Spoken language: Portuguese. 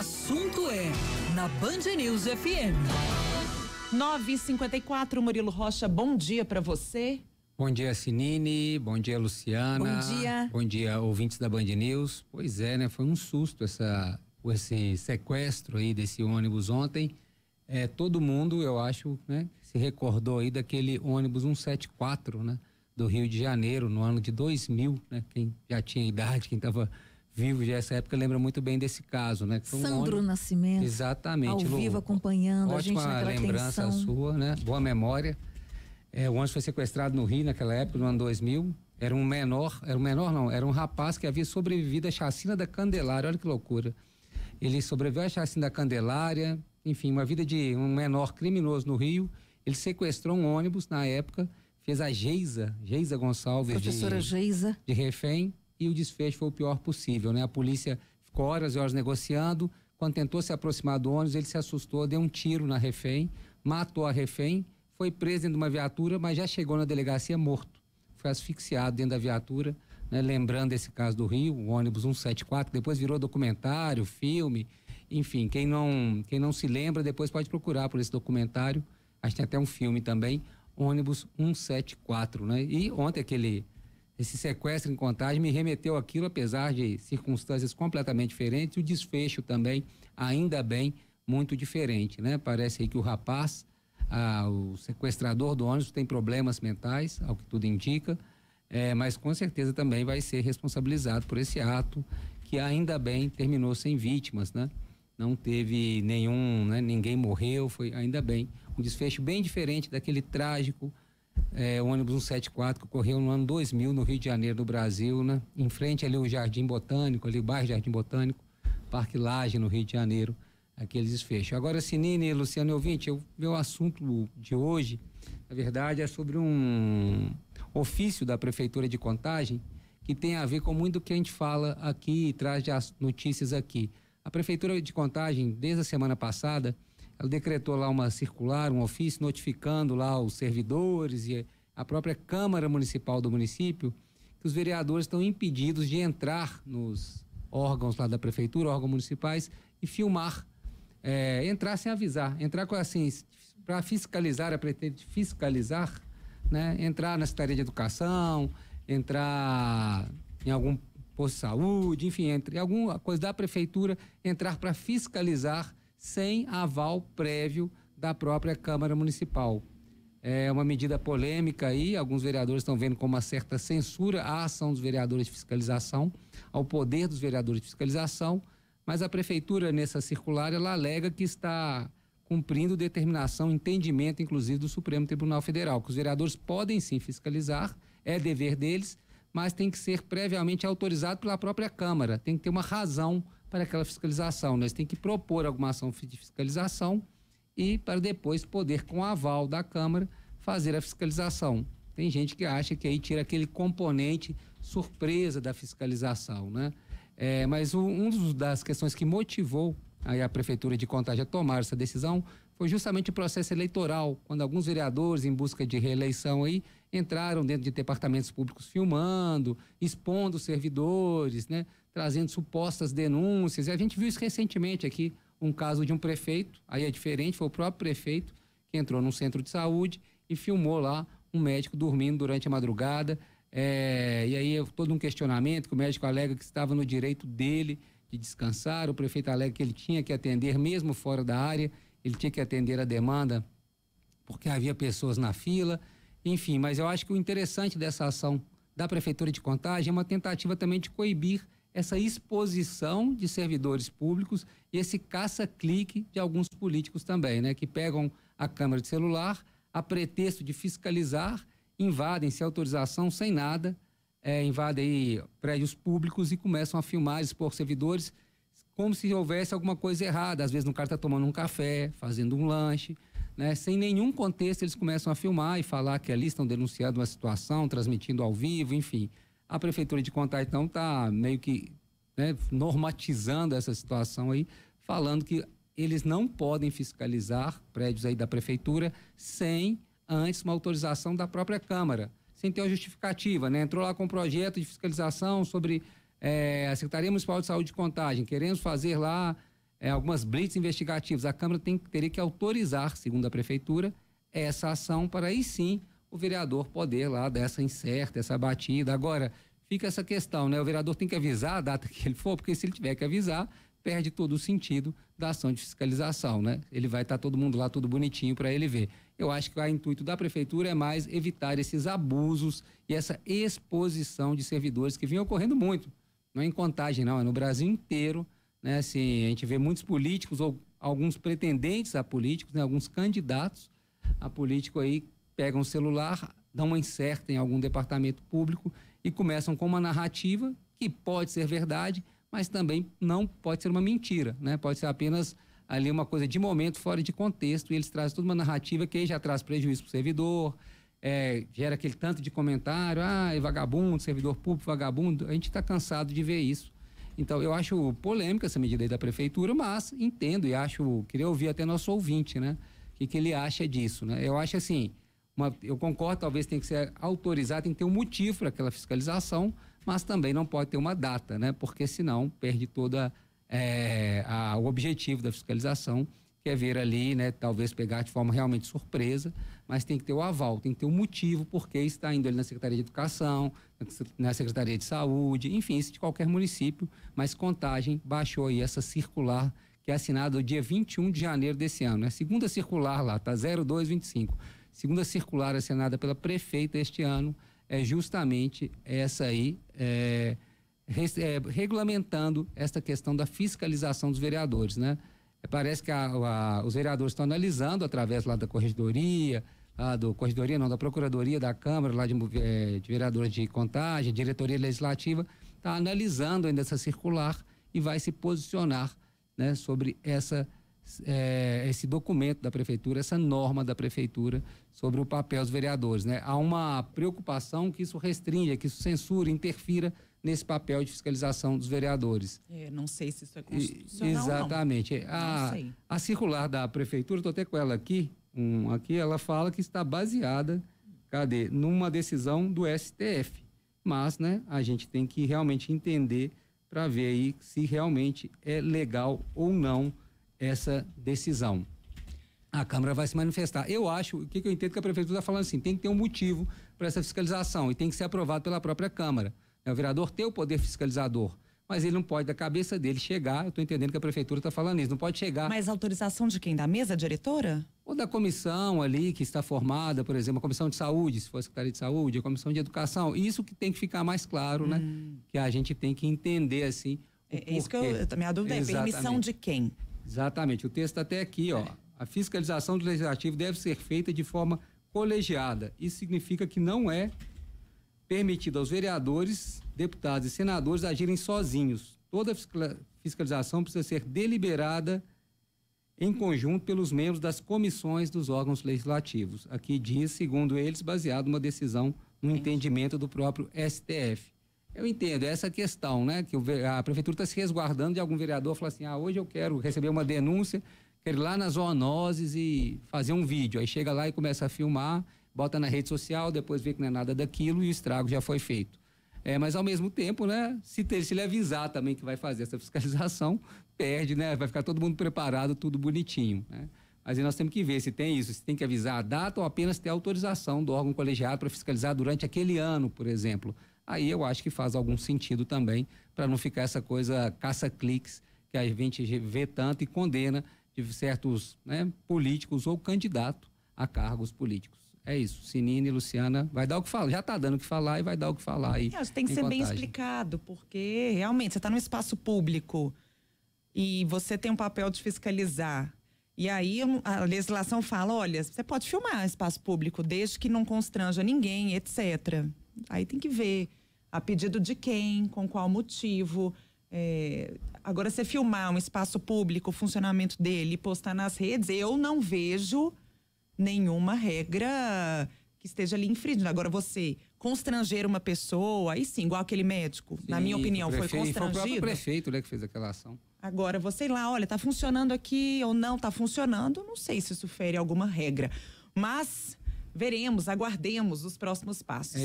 assunto é na Band News FM. 9h54, Murilo Rocha, bom dia para você. Bom dia, Sinine, bom dia, Luciana. Bom dia. Bom dia, ouvintes da Band News. Pois é, né, foi um susto esse sequestro aí desse ônibus ontem. Todo mundo, eu acho, né, se recordou aí daquele ônibus 174, né, do Rio de Janeiro, no ano de 2000, né, quem já tinha idade, quem estava vivo já essa época lembra muito bem desse caso, né? Sandro Nascimento. Exatamente. Ao vivo acompanhando a gente naquela ótima lembrança tensão. sua, né? Boa memória. O ônibus foi sequestrado no Rio naquela época, no ano 2000. Era um rapaz que havia sobrevivido à chacina da Candelária, olha que loucura. Ele sobreviveu à chacina da Candelária, enfim, uma vida de um menor criminoso no Rio. Ele sequestrou um ônibus na época, fez a Geisa Gonçalves, professora Geisa, de refém, e o desfecho foi o pior possível, né? A polícia ficou horas e horas negociando. Quando tentou se aproximar do ônibus, ele se assustou, deu um tiro na refém, matou a refém, foi preso dentro de uma viatura, mas já chegou na delegacia morto. Foi asfixiado dentro da viatura, né? Lembrando esse caso do Rio, o ônibus 174, que depois virou documentário, filme, enfim, quem não se lembra, depois pode procurar por esse documentário. Acho que tem até um filme também, ônibus 174, né? E ontem esse sequestro em Contagem me remeteu àquilo, apesar de circunstâncias completamente diferentes, e o desfecho também, ainda bem, muito diferente, né? Parece aí que o rapaz, o sequestrador do ônibus, tem problemas mentais, ao que tudo indica, mas com certeza também vai ser responsabilizado por esse ato, que ainda bem terminou sem vítimas, né? Não teve ninguém morreu, foi ainda bem. Um desfecho bem diferente daquele trágico o ônibus 174 que ocorreu no ano 2000 no Rio de Janeiro, no Brasil, né? Em frente ali o Jardim Botânico, ali o bairro Jardim Botânico, Parque Lage, no Rio de Janeiro, aquele desfecho. Agora, Sinine, Luciano e ouvinte, meu assunto de hoje, na verdade, é sobre um ofício da Prefeitura de Contagem que tem a ver com muito do que a gente fala aqui e traz de notícias aqui. A Prefeitura de Contagem, desde a semana passada, ela decretou lá uma circular, um ofício notificando lá os servidores e a própria Câmara Municipal do município que os vereadores estão impedidos de entrar nos órgãos lá da Prefeitura, órgãos municipais, e filmar, entrar sem avisar, entrar com assim, para fiscalizar, pretende fiscalizar, né? Entrar na Secretaria de Educação, entrar em algum posto de saúde, enfim, entre alguma coisa da Prefeitura, entrar para fiscalizar sem aval prévio da própria Câmara Municipal. É uma medida polêmica aí, alguns vereadores estão vendo como uma certa censura à ação dos vereadores de fiscalização, ao poder dos vereadores de fiscalização, mas a Prefeitura, nessa circular, ela alega que está cumprindo determinação, entendimento, inclusive, do Supremo Tribunal Federal, que os vereadores podem sim fiscalizar, é dever deles, mas tem que ser previamente autorizado pela própria Câmara, tem que ter uma razão para aquela fiscalização, né? Eles têm que propor alguma ação de fiscalização e para depois poder, com aval da Câmara, fazer a fiscalização. Tem gente que acha que aí tira aquele componente surpresa da fiscalização, né? Mas uma das questões que motivou aí a Prefeitura de Contagem a tomar essa decisão foi justamente o processo eleitoral, quando alguns vereadores, em busca de reeleição aí, entraram dentro de departamentos públicos filmando, expondo servidores, né? Trazendo supostas denúncias. E a gente viu isso recentemente aqui, um caso de um prefeito, aí é diferente, foi o próprio prefeito que entrou num centro de saúde e filmou lá um médico dormindo durante a madrugada, e aí todo um questionamento, que o médico alega que estava no direito dele de descansar, o prefeito alega que ele tinha que atender mesmo fora da área, ele tinha que atender a demanda porque havia pessoas na fila, enfim, mas eu acho que o interessante dessa ação da Prefeitura de Contagem é uma tentativa também de coibir essa exposição de servidores públicos e esse caça-clique de alguns políticos também, né? Que pegam a câmera de celular a pretexto de fiscalizar, invadem sem autorização, sem nada, invadem aí prédios públicos e começam a filmar, expor servidores como se houvesse alguma coisa errada. Às vezes o cara está tomando um café, fazendo um lanche, né? Sem nenhum contexto eles começam a filmar e falar que ali estão denunciando uma situação, transmitindo ao vivo, enfim. A Prefeitura de Contagem, então, está meio que, né, normatizando essa situação aí, falando que eles não podem fiscalizar prédios aí da Prefeitura sem antes uma autorização da própria Câmara, sem ter uma justificativa, né? Entrou lá com um projeto de fiscalização sobre a Secretaria Municipal de Saúde de Contagem, queremos fazer lá algumas blitz investigativas. A Câmara teria que autorizar, segundo a Prefeitura, essa ação para aí sim o vereador poder lá dar essa incerta, essa batida. Agora, fica essa questão, né? O vereador tem que avisar a data que ele for, porque se ele tiver que avisar, perde todo o sentido da ação de fiscalização, né? Ele vai estar todo mundo lá, tudo bonitinho para ele ver. Eu acho que o intuito da Prefeitura é mais evitar esses abusos e essa exposição de servidores que vinha ocorrendo muito. Não é em Contagem, não, é no Brasil inteiro, né? Assim, a gente vê muitos políticos ou alguns pretendentes a políticos, né? Alguns candidatos a político aí pegam o celular, dão uma incerta em algum departamento público e começam com uma narrativa que pode ser verdade, mas também não pode ser uma mentira, né? Pode ser apenas ali uma coisa de momento, fora de contexto, e eles trazem toda uma narrativa que aí já traz prejuízo para o servidor, gera aquele tanto de comentário, é vagabundo, servidor público, vagabundo. A gente está cansado de ver isso. Então, eu acho polêmica essa medida aí da Prefeitura, mas entendo e queria ouvir até nosso ouvinte, né? O que ele acha disso, né? Eu acho assim, eu concordo, talvez tem que ser autorizado, tem que ter um motivo para aquela fiscalização, mas também não pode ter uma data, né? Porque senão perde toda o objetivo da fiscalização, que é ver ali, né? Talvez pegar de forma realmente surpresa, mas tem que ter o aval, tem que ter um motivo porque está indo ali na Secretaria de Educação, na Secretaria de Saúde, enfim, isso de qualquer município, mas Contagem baixou aí essa circular que é assinada no dia 21 de janeiro desse ano, né? Segunda circular lá, tá 0225. Segunda circular assinada pela prefeita este ano é justamente essa aí, regulamentando esta questão da fiscalização dos vereadores, né? Parece que os vereadores estão analisando através lá da corregedoria, da Procuradoria da Câmara, lá de vereadores de Contagem, diretoria legislativa, está analisando ainda essa circular e vai se posicionar, né, sobre esse documento da Prefeitura, essa norma da Prefeitura sobre o papel dos vereadores, né? Há uma preocupação que isso restrinja, que isso censure, interfira nesse papel de fiscalização dos vereadores. Não sei se isso é constitucional. Exatamente. Não sei. A circular da Prefeitura, estou até com ela aqui, ela fala que está baseada, numa decisão do STF. Mas, né, a gente tem que realmente entender para ver aí se realmente é legal ou não essa decisão. A Câmara vai se manifestar. Eu acho, o que eu entendo que a Prefeitura está falando assim, tem que ter um motivo para essa fiscalização e tem que ser aprovado pela própria Câmara. O vereador tem o poder fiscalizador, mas ele não pode, da cabeça dele, chegar, eu estou entendendo que a Prefeitura está falando isso, não pode chegar... Mas autorização de quem? Da mesa diretora? Ou da comissão ali que está formada, por exemplo, a comissão de saúde, se for a Secretaria de Saúde, a comissão de educação, isso que tem que ficar mais claro, né? Que a gente tem que entender, assim, isso que minha dúvida é, permissão de quem? Exatamente, o texto está até aqui, ó. A fiscalização do Legislativo deve ser feita de forma colegiada. Isso significa que não é permitido aos vereadores, deputados e senadores agirem sozinhos. Toda fiscalização precisa ser deliberada em conjunto pelos membros das comissões dos órgãos legislativos. Aqui diz, segundo eles, baseado numa decisão, no entendimento do próprio STF. Eu entendo essa questão, né? Que a Prefeitura está se resguardando de algum vereador falar assim, hoje eu quero receber uma denúncia, quero ir lá nas zoonoses e fazer um vídeo. Aí chega lá e começa a filmar, bota na rede social, depois vê que não é nada daquilo e o estrago já foi feito. Mas ao mesmo tempo, né? Se ele avisar também que vai fazer essa fiscalização, perde, né? Vai ficar todo mundo preparado, tudo bonitinho, né? Mas aí nós temos que ver se tem isso, se tem que avisar a data ou apenas ter autorização do órgão colegiado para fiscalizar durante aquele ano, por exemplo. Aí eu acho que faz algum sentido também, para não ficar essa coisa caça-cliques que a gente vê tanto e condena de certos, né, políticos ou candidatos a cargos políticos. É isso, Sinine e Luciana, vai dar o que falar, já está dando o que falar e vai dar o que falar aí. Tem que ser bem explicado, porque realmente você está no espaço público e você tem um papel de fiscalizar. E aí a legislação fala, olha, você pode filmar espaço público desde que não constranja ninguém, etc. Aí tem que ver a pedido de quem, com qual motivo. Agora, você filmar um espaço público, o funcionamento dele, postar nas redes, eu não vejo nenhuma regra que esteja ali infringindo. Agora, você constranger uma pessoa, aí sim, igual aquele médico, na minha opinião, foi constrangido. Foi o próprio prefeito, né, que fez aquela ação. Agora, você ir lá, olha, tá funcionando aqui ou não tá funcionando, não sei se isso fere alguma regra. Mas veremos, aguardemos os próximos passos.